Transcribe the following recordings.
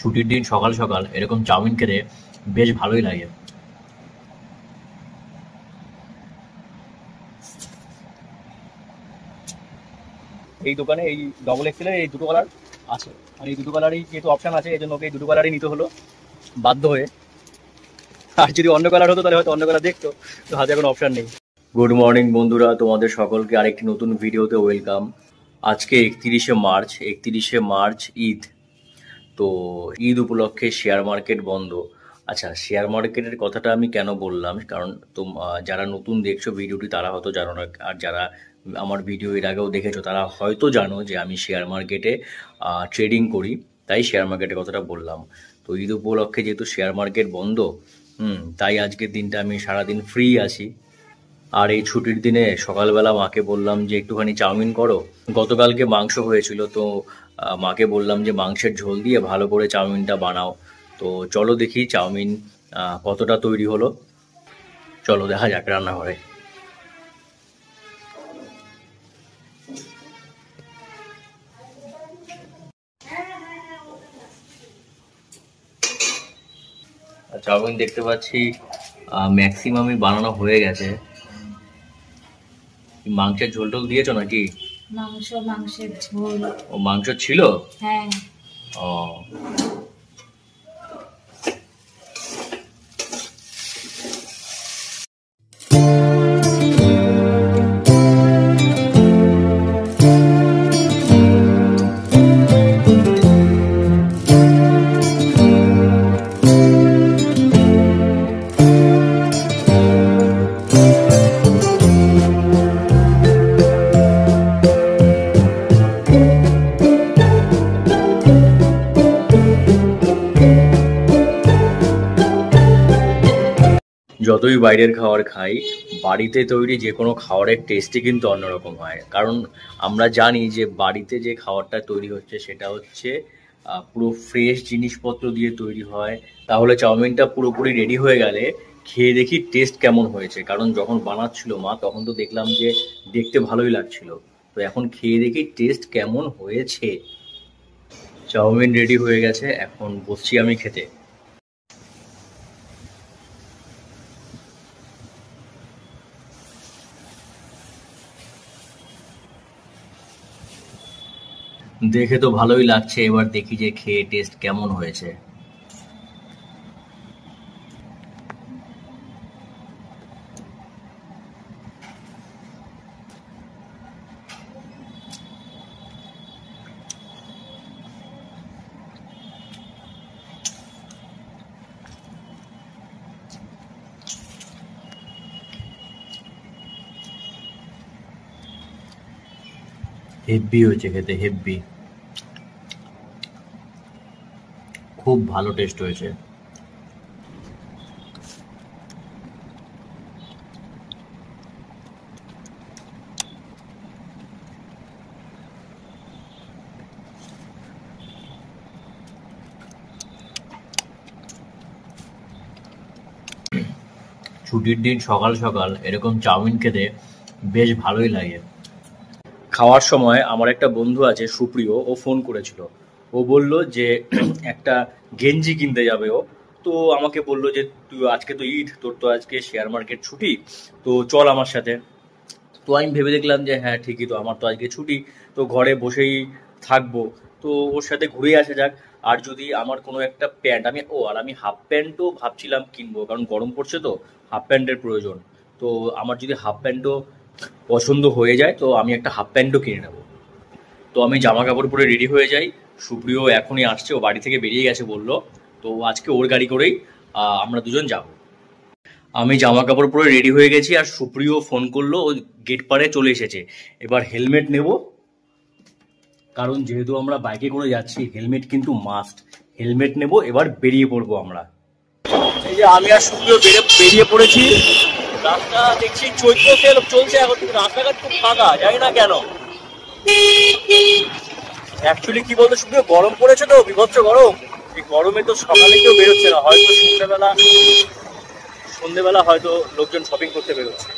ছুটির দিন সকাল সকাল এরকম চাউমিন খেতে বেশ ভালোই লাগে। এই দোকানে এই ডবল এক্সেলের এই দুটো কালার আছে, আর এই দুটো কালারই যেহেতু অপশন আছে এই জন্য ওকে এই দুটো কালারই নিতে হলো বাধ্য হয়ে। আর যদি অন্য কালার হতো তাহলে হয়তো অন্য কালার দেখতো, তো হাতে এখন অপশন নেই। গুড মর্নিং বন্ধুরা, তোমাদের সকলকে আরেকটি নতুন ভিডিওতে ওয়েলকাম। আজকে 31শে মার্চ ঈদ। তো ঈদ উপলক্ষে শেয়ার মার্কেট বন্ধ। আচ্ছা, শেয়ার মার্কেটের কথাটা আমি কেন বললাম, কারণ যারা নতুন দেখছো ভিডিওটি তারা হয়তো জানো না, আর যারা আমার ভিডিও এর আগেও দেখেছো তারা হয়তো জানো যে আমি শেয়ার মার্কেটে ট্রেডিং করি, তাই শেয়ার মার্কেটের কথাটা বললাম। তো ঈদ উপলক্ষে যেহেতু শেয়ার মার্কেট বন্ধ, তাই আজকের দিনটা আমি সারাদিন ফ্রি আছি। আর এই ছুটির দিনে সকালবেলা মাকে বললাম যে একটুখানি চাউমিন করো। গতকালকে মাংস হয়েছিল, তো মাকে বললাম যে মাংসের ঝোল দিয়ে ভালো করে চাউমিনটা বানাও। তো চলো দেখি চাউমিন কতটা তৈরি হলো। চলো দেখা যাক রান্নাঘরে। চাউমিন দেখতে পাচ্ছি ম্যাক্সিমামই বানানো হয়ে গেছে। মাংসের ঝোল টোল দিয়েছো নাকি? মাংসের ঝোল। ও মাংস ছিল? হ্যাঁ। ও যতই বাইরের খাবার খাই, বাড়িতে তৈরি যে কোনো খাবারের টেস্টই কিন্তু অন্যরকম হয়। কারণ আমরা জানি যে বাড়িতে যে খাবারটা তৈরি হচ্ছে সেটা হচ্ছে পুরো ফ্রেশ জিনিসপত্র দিয়ে তৈরি হয়। তাহলে চাউমিনটা পুরোপুরি রেডি হয়ে গেলে খেয়ে দেখি টেস্ট কেমন হয়েছে। কারণ যখন বানাচ্ছিল মা তখন তো দেখলাম যে দেখতে ভালোই লাগছিল, তো এখন খেয়ে দেখি টেস্ট কেমন হয়েছে। চাউমিন রেডি হয়ে গেছে, এখন বসছি আমি খেতে। দেখে তো ভালোই লাগছে, এবার দেখি যে খেয়ে টেস্ট কেমন হয়েছে। হেব্বি হয়েছে খেতে, হেব্বি, খুব ভালো টেস্ট হয়েছে। ছুটির দিন সকাল সকাল এরকম চাউমিন খেতে বেশ ভালোই লাগে। খাওয়ার সময় আমার একটা বন্ধু আছে সুপ্রিয়, ও ফোন করেছিল। ও বলল যে একটা গেঞ্জি কিনতে যাবে ও। তো আমাকে বলল যে তুই আজকে তো ঈদ, তোর তো আজকে শেয়ার মার্কেট ছুটি, তো চল আমার সাথে। তো আমি ভেবে দেখলাম যে হ্যাঁ ঠিকই তো, আমার তো আজকে ছুটি, তো ঘরে বসেই থাকবো, তো ওর সাথে ঘুরে আসা যাক। আর যদি আমার কোনো একটা প্যান্ট আমি হাফ প্যান্টও ভাবছিলাম কিনবো, কারণ গরম পড়ছে তো হাফ প্যান্টের প্রয়োজন। তো আমার যদি হাফ প্যান্টও পছন্দ হয়ে যায় তো আমি একটা হাফ প্যান্টও কিনে নেবো। তো আমি জামা কাপড় পরে রেডি হয়ে যাই। সুপ্রিয় এখনই আসছে, ও বাড়ি থেকে বেরিয়ে গেছে বললো। তো আজকে ওর গাড়ি করেই আমরা দুজন যাব। আমি জামা কাপড় পরে রেডি হয়ে গেছি, আর সুপ্রিয় ফোন করলো, ও গেট পারে চলে এসেছে। এবার হেলমেট নেব, কারণ যেহেতু আমরা বাইকে করে যাচ্ছি হেলমেট কিন্তু মাস্ট। হেলমেট নেব, এবার বেরিয়ে পড়বো আমরা। এই যে আমি আর সুপ্রিয় বেরিয়ে পড়েছি। রাস্তা দেখছি চৈত্র সেল চলছে এখন, কিন্তু রাস্তাঘাট খুব ফাঁকা, জানি না কেন। অ্যাকচুয়ালি কি বলতো সুপ্রিয়, গরম পড়েছে তো, বিভৎস গরম। এই গরমে তো সকালে কেউ বেরোচ্ছে না, হয়তো সন্ধ্যেবেলা হয়তো লোকজন শপিং করতে বেরোচ্ছে।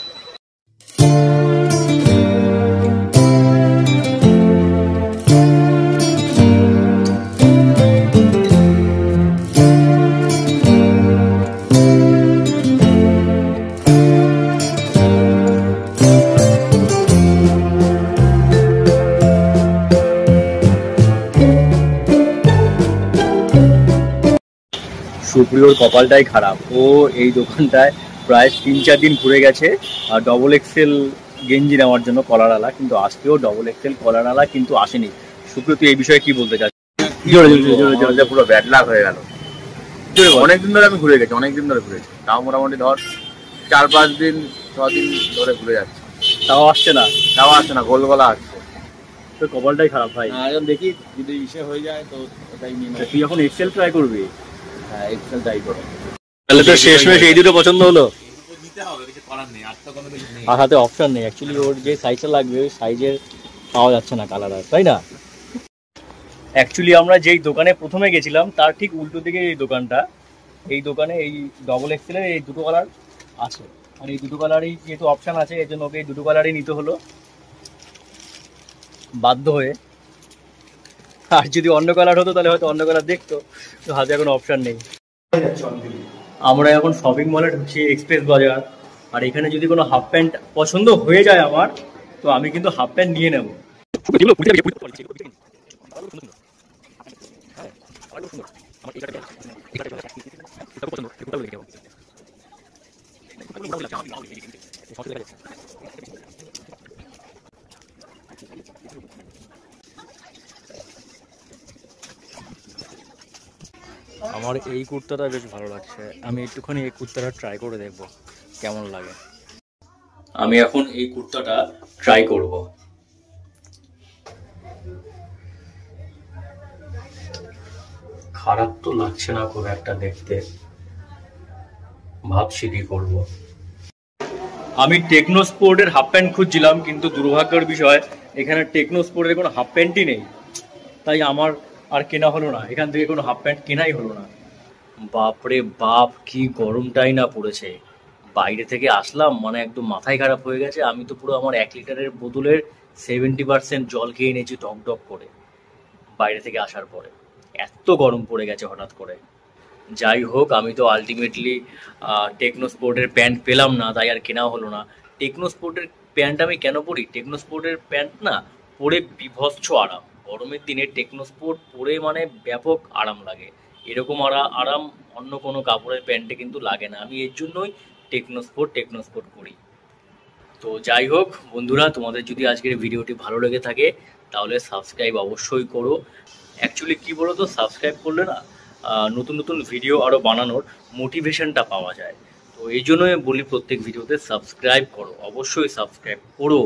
সুপ্রিয়র কপালটাই খারাপ, ও এই দোকানটায় প্রায় 3-4 দিন ঘুরে গেছে আর ডবল এক্সেল গেঞ্জি নেওয়ার জন্য কলারওয়ালা, কিন্তু আজকেও ডবল এক্সেল কলারওয়ালা কিন্তু আসেনি। সুপ্রিয়, তুই এই বিষয়ে কি বলতে চাস? পুরো ব্যাড লাক হয়ে গেল। অনেকদিন ধরে আমি ঘুরে গেছি, অনেকদিন ধরে ঘুরেছি, তাও মোটামুটি ধর 4-5 দিন 6 দিন ধরে ঘুরে যাচ্ছে, তাও আসছে না। তাও আসছে না, গোলগোলা আসছে। তোর কপালটাই খারাপ ভাই। এখন দেখি যদি ইসে হয়ে যায় তো ওটাই নিয়ে নেবো। তুই এখন এক্সেল ট্রাই করবি? হ্যাঁ, এক্সেল ট্রাই করো। তাহলে তো শেষমেশ এই দুটো পছন্দ হলো। নিতে হবে, কিছু করার নেই, আর তো কোনো কিছু নেই। আর হাতে অপশন নেই, অ্যাকচুয়ালি ওর যে সাইজটা লাগবে ওই সাইজের পাওয়া যাচ্ছে না কালার, আর তাই না? অ্যাকচুয়ালি আমরা যেই দোকানে প্রথমে গেছিলাম তার ঠিক উল্টো দিকে এই দোকানটা। এই দোকানে এই ডবল এক্সেলের এই দুটো কালার আছে, আর এই দুটো কালারই যেহেতু অপশান আছে এই জন্য ওকে এই দুটো কালারই নিতে হলো বাধ্য হয়ে। আর যদি অন্য কালার হতো তাহলে হয়তো অন্য কালার দেখতো, তো হাতে এখন অপশান নেই। আমরা এখন শপিং মলে ঢুকছি, এক্সপ্রেস বাজার। আর এখানে যদি কোনো হাফ প্যান্ট পছন্দ হয়ে যায় আমার, তো আমি কিন্তু হাফ প্যান্ট নিয়ে নেবো। আমার এই কুর্তাটা বেশ ভালো লাগছে, আমি একটুখানি এই কুর্তাটা ট্রাই করে দেখব কেমন লাগে। আমি এখন এই কুর্তাটা ট্রাই করব। খারাপ তো লাগছে না খুব একটা দেখতে, ভাবছি কি করব। আমি টেকনো স্পোর্টের হাফ প্যান্ট খুঁজছিলাম, কিন্তু দুর্ভাগ্যের বিষয় এখানে টেকনো স্পোর্টের কোনো হাফ প্যান্টই নেই, তাই আমার আর কেনা হলো না, এখান থেকে কোনো হাফ প্যান্ট কেনাই হলো না। বাপরে বাপ, কি গরমটাই না পড়েছে। বাইরে থেকে আসলাম মানে একদম মাথায় খারাপ হয়ে গেছে। আমি তো পুরো আমার 1 লিটারের বোতলের 70% জল খেয়ে নিয়েছি টক টক করে বাইরে থেকে আসার পরে। এত গরম পড়ে গেছে হঠাৎ করে। যাই হোক, আমি তো আলটিমেটলি টেকনো স্পোর্টের প্যান্ট পেলাম না, তাই আর কেনা হলো না। টেকনো স্পোর্টের প্যান্ট আমি কেন পরি? টেকনো স্পোর্টের প্যান্ট না পরে বিভৎস আরাম। গরমের দিনে টেকনো স্পোর্ট পরে মানে ব্যাপক আরাম লাগে। এরকম আরাম অন্য কোনো কাপড়ের প্যান্টে কিন্তু লাগে না। আমি এর জন্যই টেকনো স্পোর্ট করি। তো যাই হোক বন্ধুরা, তোমাদের যদি আজকের ভিডিওটি ভালো লেগে থাকে তাহলে সাবস্ক্রাইব অবশ্যই করো। অ্যাকচুয়ালি কী বলো তো, সাবস্ক্রাইব করলে না নতুন নতুন ভিডিও আরও বানানোর মোটিভেশনটা পাওয়া যায়। তো এই জন্যই বলি প্রত্যেক ভিডিওতে সাবস্ক্রাইব করো, অবশ্যই সাবস্ক্রাইব করো।